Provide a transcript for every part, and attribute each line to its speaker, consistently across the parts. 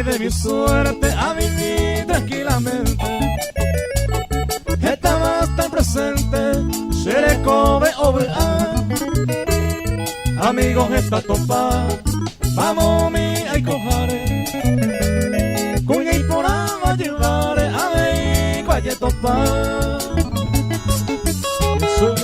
Speaker 1: ay de mi suerte a vivir tranquilamente. Estaba hasta el presente, se le come obra. Amigos, esta topa, vamos mi ay cojare. Con el por agua llevare, a ver, cualle topa.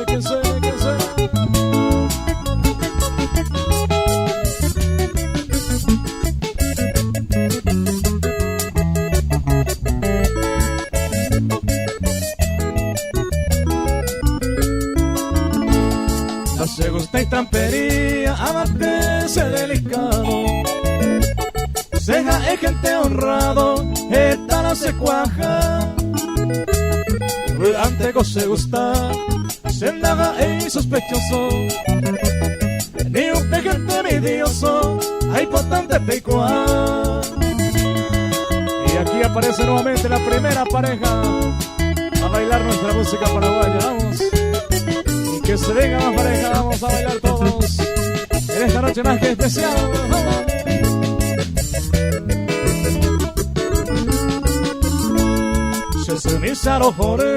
Speaker 1: Que sé. No se gusta y trampería, abatirse delicado. Ceja es gente honrado, esta no se cuaja. Antes se gusta, se naga y sospechoso. Ni un pejente envidioso, hay potente pecuar. Y aquí aparece nuevamente la primera pareja a bailar nuestra música paraguaya. Vamos, y que se venga más pareja, vamos a bailar todos en esta noche más que especial. Vamos. Se me saro jore,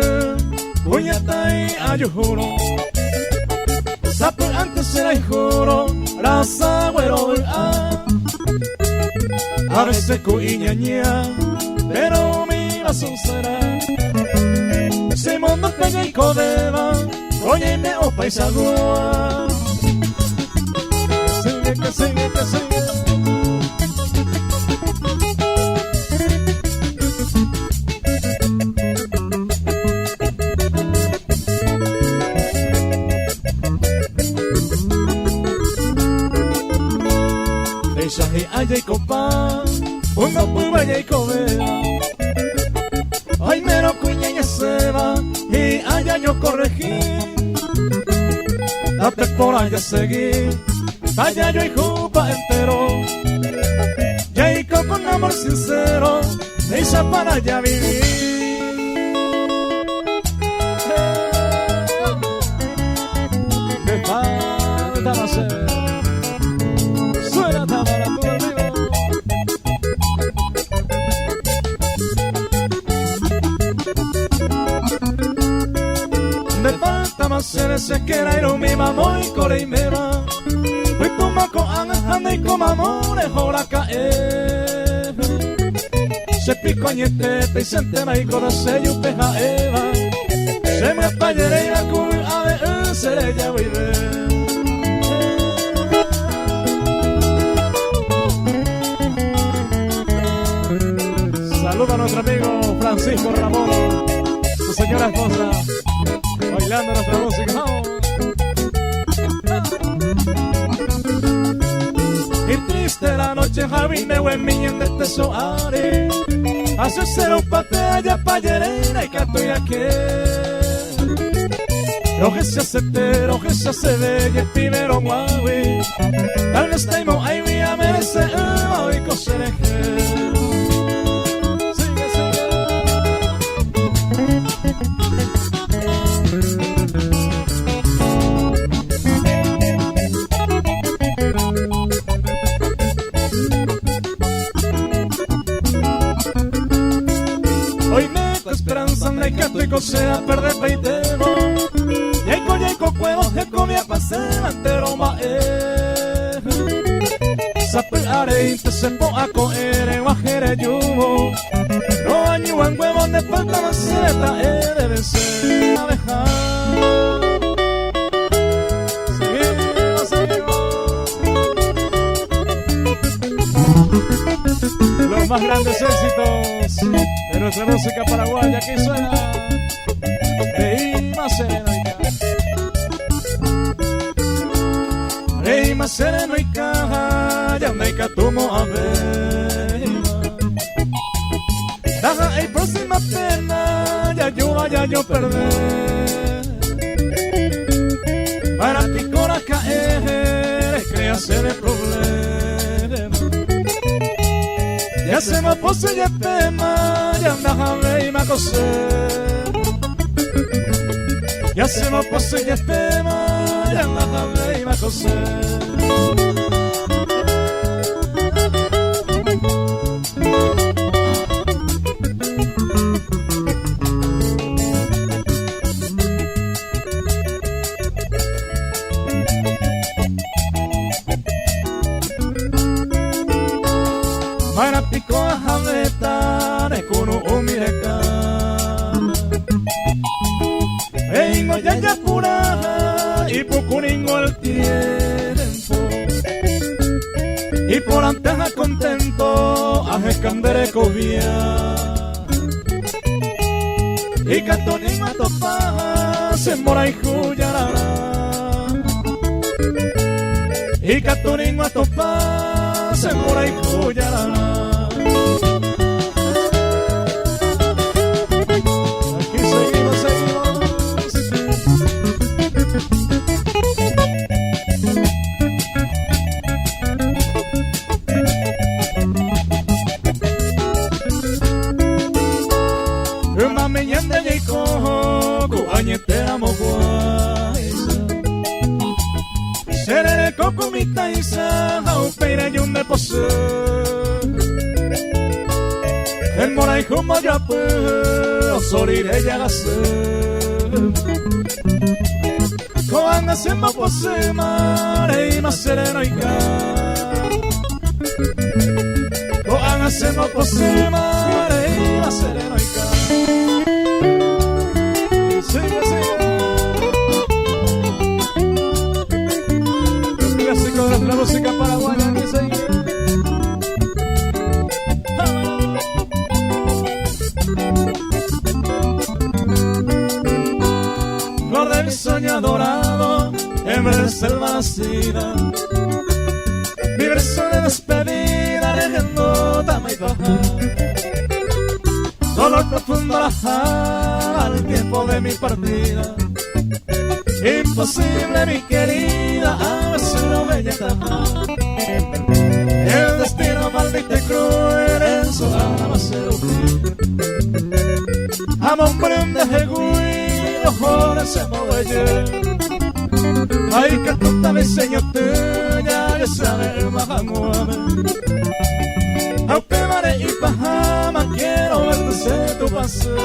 Speaker 1: cuñata y ayujuro. Sapo antes será y juro, raza güero a veces cuiñaña, pero mi razón será. Se monta pega y codeba, oye me o paisagua. Que sigue. Y allá y copa, uno puba y cobea. Ay mero cuña y se va, y allá yo corregí. Date por allá seguí, allá yo y jupa entero. Y con amor sincero, me hice para allá vivir. Me falta hacer. Se quiera ir mi mamá y core y me va. Hoy toma con anda y con mamón es hora caer. Se pico añete y se entera y conoce y un peja eva. Se me apayere y la cubi a ver se le ya voy a ver. Saluda a nuestro amigo Francisco Ramón, su señora esposa, bailando nuestra música. ¡Vamos! Y triste la noche, Javi, me voy en de tesoare. Hace cero pate allá pa' llerena y que estoy aquí. Roje se hace roje se hace bella, el primero guavi. Tal vez taimo, ahí voy a merecer, hoy cosereje. Sea perder peitemo Yeco cuevo que comía paseo entero mae Sapeare inte se po a coer en guajere yumo No añuan huevos de falta maceta debe ser abeja. Seguimos Los más grandes éxitos de nuestra música paraguaya que suena Reima sereno y caja, ya me catumo a ver. Daja y próxima pena, ya yo perder. Para picora caer, créase de problema. Ya se me pose ya pema, ya daja reima coser. Ya se me pose ya pema, ya daja reima coser. Marapiko hameta nekunu umireka Eingo yayapura y pucuringo el tiempo Y por anteja contento ajecandere covia Y catonín a topa se mora y juyarara Y catonín a topa se mora y juyarara Aquí seguimos, sí, sí. Mami yende yiko kuanyetera moguaisa Serere kokumita isa haupeira yunde pose En mora y humo yapu osorire yagase Koanga sema pose mare ima sereno ika Koanga sema pose mare ima sereno ika Sigue, sigue. Los clásicos de la música paraguaya que sigue. Flor de mi sueño dorado, en vez selva nacida. Mi verso de despedida, leyendo tama y baja. Dolor profundo al tiempo de mi partida Imposible mi querida a veces no me llama El destino maldito y cruel en su alma se Amo un brinde jegui los jóvenes se mueven Ay que tonta mi señor tuya ya sabe el majamuame Aunque mare y pajama quiero verte ser tu paso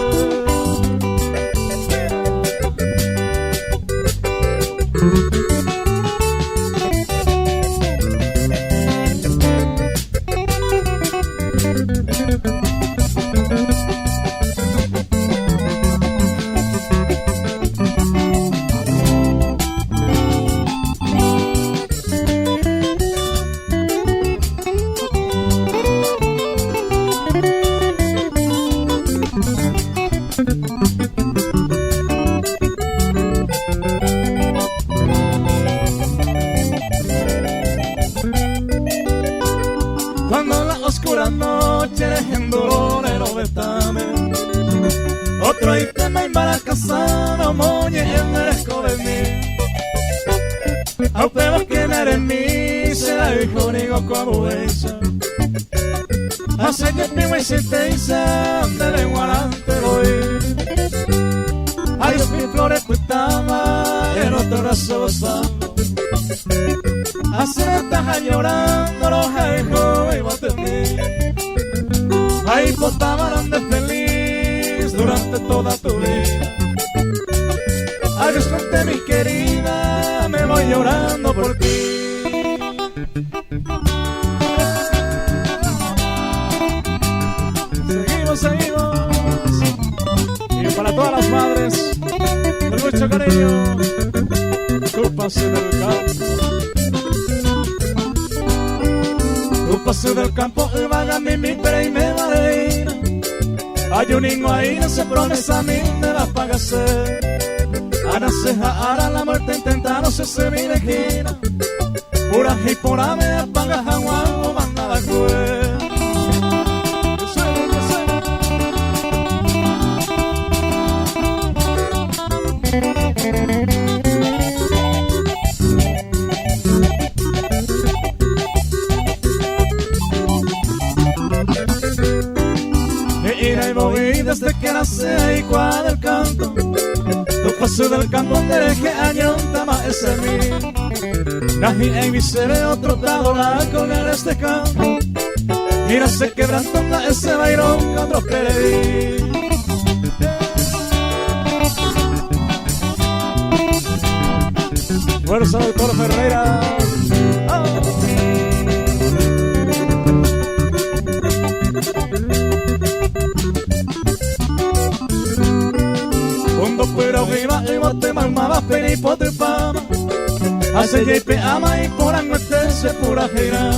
Speaker 1: Cuando la oscura noche en dolorero vetamen Otro ítem en baracasano moñe en el escobe mí Aunque vos que eres mí será hijo nigo como ella Hace que primo y sentencia de guarante voy Ay, mi flores cuitaba en otro brazo gozando Así estás llorando los hijos y vos te mí Ay, potaban de feliz durante toda tu vida Ay, disfrute mi querida, me voy llorando por ti Seguimos, seguimos Y para todas las madres, con mucho cariño Tu pase del campo Tu pase del campo y vaga mi pera y me mareina Hay un niño ahí, no se promesa a mí, me va a pagarse Ana ceja, ara la muerte intenta, no sé se viene gina Pura y pura me apaga jaguar o manda la cueva Y voy desde que nace y cuadra el canto Tu paso del campo dereje año tama ese mi Nahi en mi sere otro tado la con el este campo Mira se quebrantando ese bairón que otro queréis Fuerza doctor Ferreira se llepe ama y por anguete se pura gira.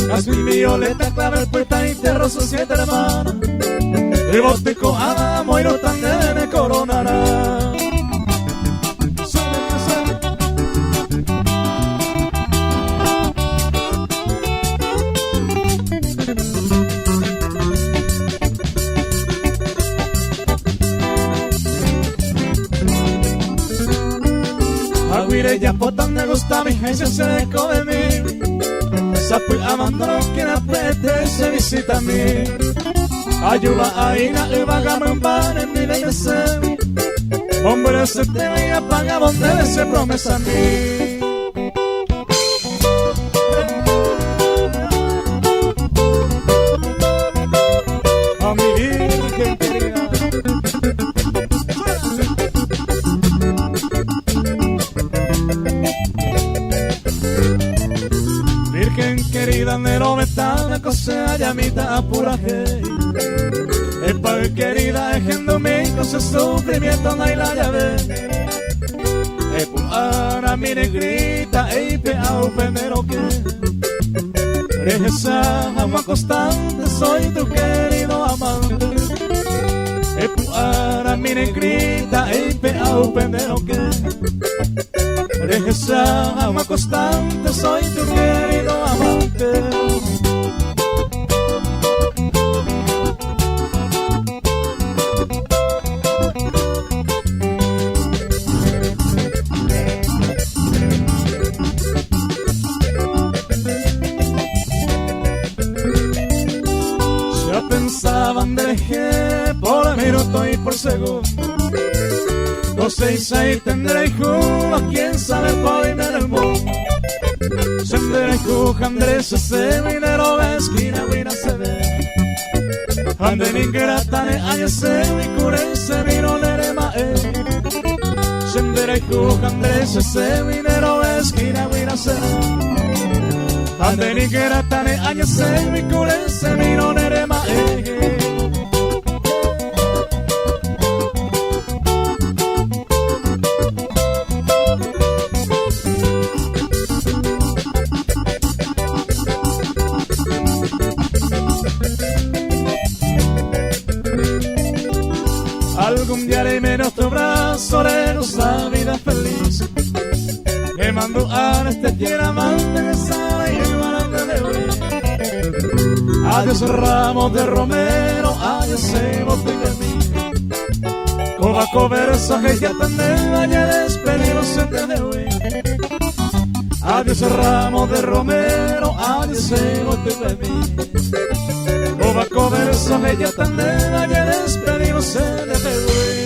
Speaker 1: Jazmín, violeta, clavel, puesta y terro son 7 hermanas. Y botico, adamo y no tan nene coronará. Aguirre ya potan me gusta mi gente se le come mi. Sapu amandro que la puede se visita a mí. Ayuda a ina y vagamos en pan en mi deseo. Hombre se te ve y apaga donde se promesa a mí. A mi virgen querida. Virgen querida, nero metana, cosea llamita pura hey. El padre querida, es en domingo, se sufrimiento, no hay la llave. El puara, mi negrita, ey, peao, penero que. Esa agua constante, soy tu querido amante. El puara, mi negrita, ey, peao, penero que. Esa agua constante, soy tu querido amante. Ya pensaban de que por minuto y por segundo 2, 6, 6 tendré hijo, a quién sabe por en el mundo. Sendré hijo, Andrés se minero esquina, buena se ve. Ande ni grata ne año se mi cure se vino nere mae. Sendré hijo, Andrés se minero esquina, buena se ve. Ande ni grata ne año se mi cure se vino nere mae. Algún día haré menos tu brazo de nuestra vida feliz. Que mando a este tierra amante de sala y el barante de hoy. Adiós ramos de romero, adiós botella de mí. Cobaco verso que ya tendré, ayer despedimos entre de hoy. Adiós ramos de romero, adiós botella de mí. Cobaco verso que ya tendré, ayer despedimos entre de hoy.